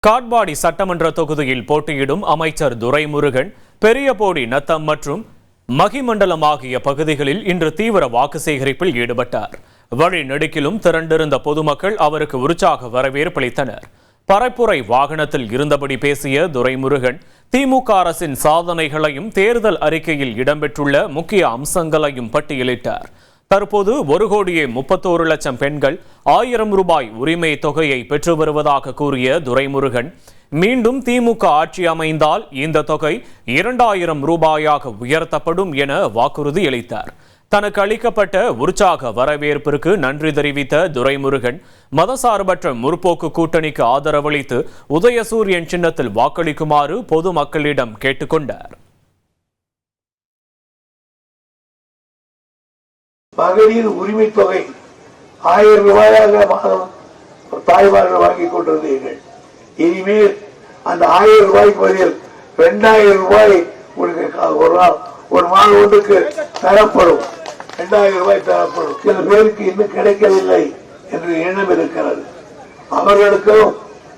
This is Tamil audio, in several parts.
காட்பாடி சட்டமன்ற தொகுதியில் போட்டியிடும் அமைச்சர் துரைமுருகன் பெரியபோடி நத்தம் மற்றும் மகிமண்டலம் ஆகிய பகுதிகளில் இன்று தீவிர வாக்கு சேகரிப்பில் ஈடுபட்டார். வழி நெடுக்கிலும் திரண்டிருந்த பொதுமக்கள் அவருக்கு உற்சாக வரவேற்பளித்தனர். பரப்புரை வாகனத்தில் இருந்தபடி பேசிய துரைமுருகன் திமுக அரசின் சாதனைகளையும் தேர்தல் அறிக்கையில் இடம்பெற்றுள்ள முக்கிய அம்சங்களையும் பட்டியலிட்டார். தற்போது 1,31,00,000 பெண்கள் 1000 ரூபாய் உரிமை தொகையை பெற்று வருவதாக கூறிய துரைமுருகன், மீண்டும் திமுக ஆட்சி அமைந்தால் இந்த தொகை 2000 ரூபாயாக உயர்த்தப்படும் என வாக்குறுதி அளித்தார். தனக்கு அளிக்கப்பட்ட உற்சாக வரவேற்பிற்கு நன்றி தெரிவித்த துரைமுருகன், மதசார்பற்ற முற்போக்கு கூட்டணிக்கு ஆதரவளித்து உதயசூரியன் சின்னத்தில் வாக்களிக்குமாறு பொதுமக்களிடம் கேட்டுக்கொண்டார். மகளிர் உரிமை தொகை 1000 ரூபாயாக மாதம் தாய்மார்கள் வாங்கிக் கொண்டிருந்தீர்கள். இனிமேல் அந்த 1000 ரூபாய்க்கு பதில் 2000 ரூபாய் ஒரு மாதம் ஒன்றுக்கு தரப்படும். 2000 ரூபாய் தரப்படும். சில பேருக்கு இன்னும் கிடைக்கவில்லை என்று எண்ணம் இருக்கிறது. அவர்களுக்கும்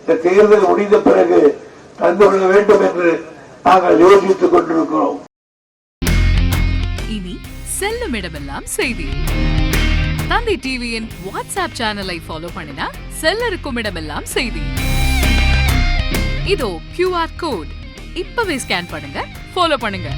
இந்த தேர்தல் முடிந்த பிறகு தந்துவிட வேண்டும் என்று நாங்கள் யோசித்துக் கொண்டிருக்கிறோம். இனி செல்லும் இடமெல்லாம் செய்தி. தந்தை டிவியின் வாட்ஸ்அப் சேனலை ஃபாலோ பண்ணினா செல்ல இருக்கும் இடமெல்லாம் செய்தி. இதோ QR கோட் இப்பவே ஸ்கேன் பண்ணுங்க, ஃபாலோ பண்ணுங்க.